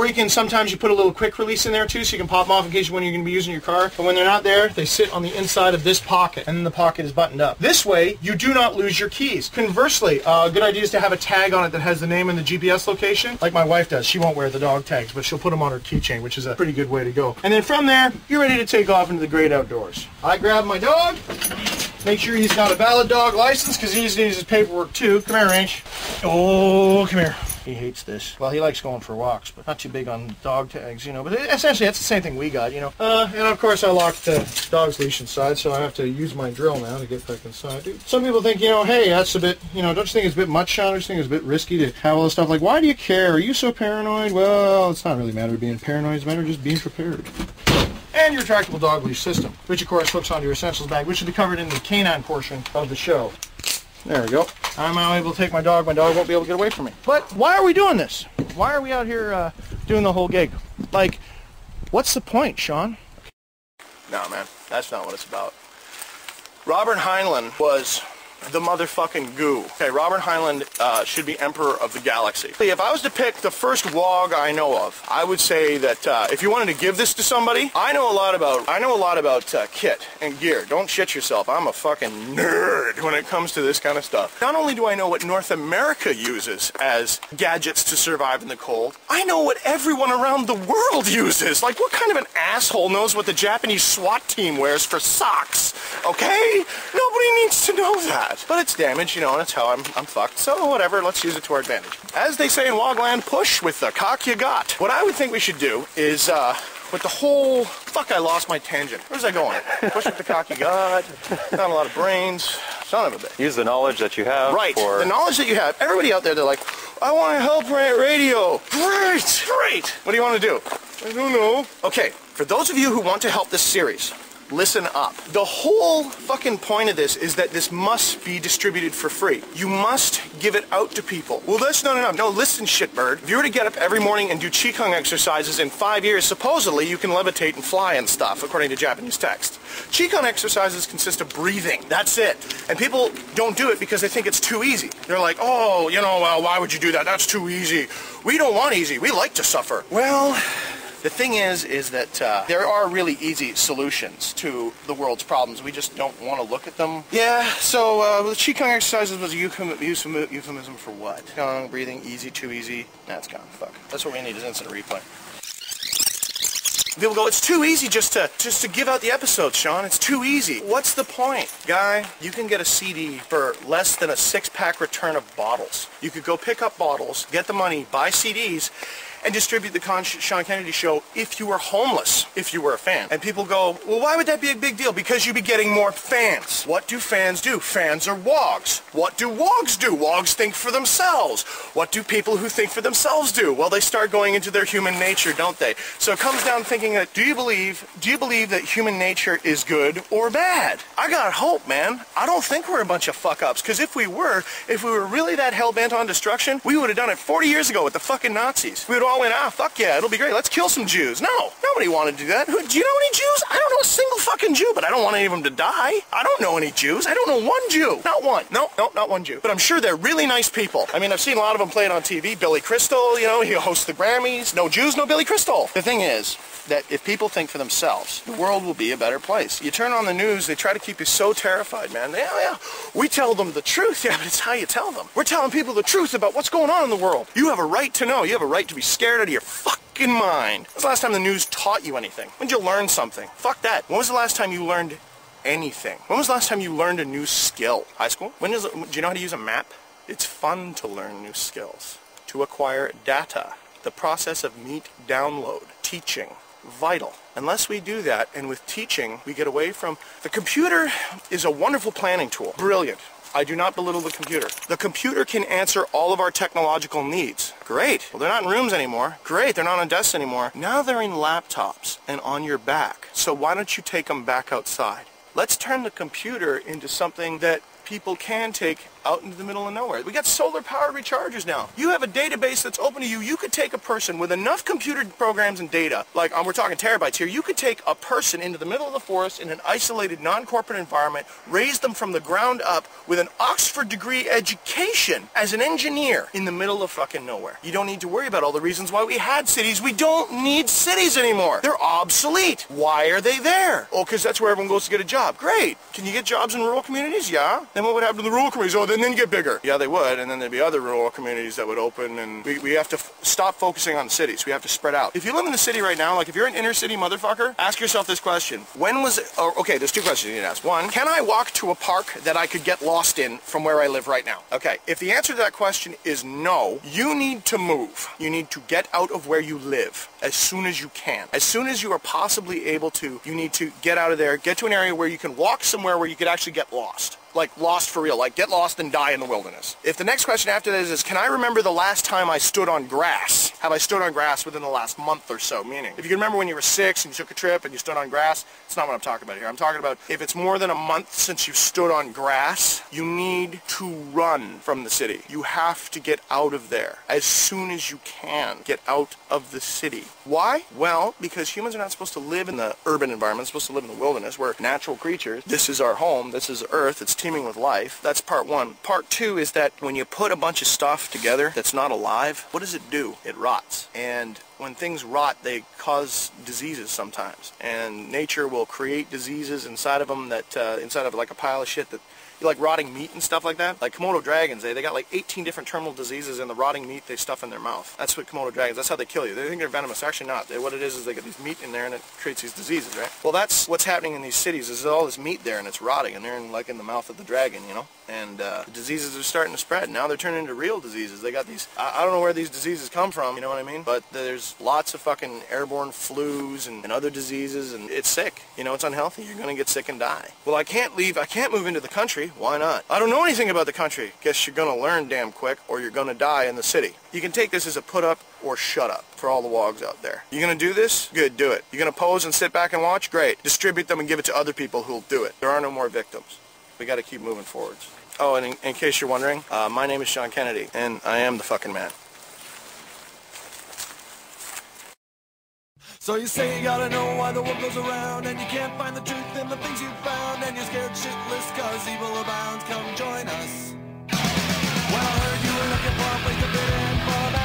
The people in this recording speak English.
Or you can, sometimes you put a little quick release in there too, so you can pop them off in case when you're going to be using your car. But when they're not there, they sit on the inside of this pocket, and then the pocket is buttoned up. This way, you do not lose your keys. Conversely, a good idea is to have a tag on it that has the name and the GPS location, like my wife does. She won't wear the dog tags, but she'll put them on her keychain, which is a pretty good way to go. And then from there, you're ready to take off into the great outdoors. I grab my dog, make sure he's got a valid dog license, because he needs to use his paperwork too. Come here, Range. Oh, come here. He hates this. Well, he likes going for walks, but not too big on dog tags, you know. But essentially, that's the same thing we got, you know. And of course, I locked the dog's leash inside, so I have to use my drill now to get back inside. Dude, some people think, you know, hey, that's a bit, you know, don't you think it's a bit much, Sean? Don't you think it's a bit risky to have all this stuff? Like, why do you care? Are you so paranoid? Well, it's not really a matter of being paranoid. It's a matter of just being prepared. And your retractable dog leash system, which of course hooks onto your essentials bag, which will be covered in the canine portion of the show. There we go. I'm now able to take my dog. My dog won't be able to get away from me. But why are we doing this? Why are we out here doing the whole gig? Like, what's the point, Sean? No, man. That's not what it's about. Robert Heinlein was the motherfucking goo. Okay, Robert Heinlein should be Emperor of the Galaxy. If I was to pick the first WOG I know of, I would say that if you wanted to give this to somebody, I know a lot about kit and gear. Don't shit yourself. I'm a fucking nerd when it comes to this kind of stuff. Not only do I know what North America uses as gadgets to survive in the cold, I know what everyone around the world uses. Like, what kind of an asshole knows what the Japanese SWAT team wears for socks? Okay? Nobody needs to know that. But it's damaged, you know, and that's how I'm fucked. So whatever, let's use it to our advantage. As they say in Wogland, push with the cock you got. What I would think we should do is, with the whole... Fuck, I lost my tangent. Where's that going? Push with the cock you got. Not a lot of brains. Son of a bitch. Use the knowledge that you have. Right. The knowledge that you have. Everybody out there, they're like, I want to help Rant Radio. Great. Great. What do you want to do? I don't know. Okay, for those of you who want to help this series, listen up. The whole fucking point of this is that this must be distributed for free. You must give it out to people. Well, that's not enough. No, listen, shitbird. If you were to get up every morning and do Qigong exercises in 5 years, supposedly you can levitate and fly and stuff, according to Japanese text. Qigong exercises consist of breathing. That's it. And people don't do it because they think it's too easy. They're like, oh, you know, well, why would you do that? That's too easy. We don't want easy. We like to suffer. Well... The thing is that there are really easy solutions to the world's problems. We just don't want to look at them. Yeah, so the Qigong exercises was a euphemism for what? Qigong, breathing, easy, too easy. That's gone. Fuck. That's what we need is instant replay. People go, it's too easy just to give out the episodes, Sean. It's too easy. What's the point? Guy, you can get a CD for less than a 6-pack return of bottles. You could go pick up bottles, get the money, buy CDs, and distribute the Sean Kennedy Show if you were homeless, if you were a fan. And people go, well, why would that be a big deal? Because you'd be getting more fans. What do fans do? Fans are wogs. What do wogs do? Wogs think for themselves. What do people who think for themselves do? Well, they start going into their human nature, don't they? So it comes down to thinking that, do you believe that human nature is good or bad? I got hope, man. I don't think we're a bunch of fuck-ups, because if we were really that hell-bent on destruction, we would have done it 40 years ago with the fucking Nazis. We would all went, ah, fuck yeah, it'll be great, let's kill some Jews. No, nobody wanted to do that. Do you know any Jews? I don't know a single fucking Jew, but I don't want any of them to die. I don't know any Jews. I don't know one Jew. Not one. No, not one Jew. But I'm sure they're really nice people. I mean, I've seen a lot of them play it on TV. Billy Crystal, you know, he hosts the Grammys. No Jews, no Billy Crystal. The thing is that if people think for themselves, the world will be a better place. You turn on the news, they try to keep you so terrified, man. Yeah, we tell them the truth. Yeah, but it's how you tell them. We're telling people the truth about what's going on in the world. You have a right to know. You have a right to be scared out of your fucking mind. When's the last time the news taught you anything? When did you learn something? Fuck that. When was the last time you learned anything? When was the last time you learned a new skill? High school? Do you know how to use a map? It's fun to learn new skills. To acquire data. The process of meet, download, teaching. Vital. Unless we do that, and with teaching, we get away from... The computer is a wonderful planning tool. Brilliant. I do not belittle the computer. The computer can answer all of our technological needs. Great. Well, they're not in rooms anymore. Great. They're not on desks anymore. Now they're in laptops and on your back. So why don't you take them back outside? Let's turn the computer into something that people can take out into the middle of nowhere. We got solar-powered rechargers now. You have a database that's open to you. You could take a person with enough computer programs and data, like we're talking terabytes here, you could take a person into the middle of the forest in an isolated, non-corporate environment, raise them from the ground up with an Oxford degree education as an engineer in the middle of fucking nowhere. You don't need to worry about all the reasons why we had cities. We don't need cities anymore. They're obsolete. Why are they there? Oh, because that's where everyone goes to get a job. Great. Can you get jobs in rural communities? Yeah. Then what would happen to the rural communities? Oh, then you get bigger. Yeah, they would, and then there'd be other rural communities that would open, and we have to stop focusing on cities. We have to spread out. If you live in the city right now, like if you're an inner city motherfucker, ask yourself this question. When was it, okay, there's two questions you need to ask. One, can I walk to a park that I could get lost in from where I live right now? Okay, if the answer to that question is no, you need to move. You need to get out of where you live as soon as you can. As soon as you are possibly able to, you need to get out of there, get to an area where you can walk somewhere where you could actually get lost. Like lost for real, like get lost and die in the wilderness. If the next question after that is can I remember the last time I stood on grass? Have I stood on grass within the last month or so? Meaning, if you can remember when you were 6 and you took a trip and you stood on grass, it's not what I'm talking about here. I'm talking about if it's more than a month since you stood on grass, you need to run from the city. You have to get out of there as soon as you can. Get out of the city. Why? Well, because humans are not supposed to live in the urban environment. They're supposed to live in the wilderness. We're natural creatures. This is our home. This is Earth. It's teeming with life. That's part one. Part two is that when you put a bunch of stuff together that's not alive, what does it do? It rots. And when things rot, they cause diseases sometimes. And nature will create diseases inside of them that, inside of like a pile of shit that, like rotting meat and stuff like that. Like Komodo dragons, they got like 18 different terminal diseases in the rotting meat they stuff in their mouth. That's what Komodo dragons, that's how they kill you. They think they're venomous. Actually not. What it is they get these meat in there and it creates these diseases, right? Well, that's what's happening in these cities is all this meat there and it's rotting and they're in, like in the mouth of the dragon, you know? And the diseases are starting to spread. Now they're turning into real diseases. They got these, I don't know where these diseases come from, you know what I mean? But there's lots of fucking airborne flus and other diseases and it's sick. You know, it's unhealthy. You're gonna get sick and die. Well, I can't move into the country. Why not? I don't know anything about the country. Guess you're gonna learn damn quick or you're gonna die in the city. You can take this as a put up or shut up for all the wogs out there. You're gonna do this? Good, do it. You're gonna pose and sit back and watch? Great. Distribute them and give it to other people who'll do it. There are no more victims. We gotta keep moving forwards. Oh, and in case you're wondering, my name is Sean Kennedy, and I am the fucking man. So you say you gotta know why the world goes around, and you can't find the truth in the things you found, and you're scared shitless cause evil abounds. Come join us. Well, I heard you were looking for a place to fit in,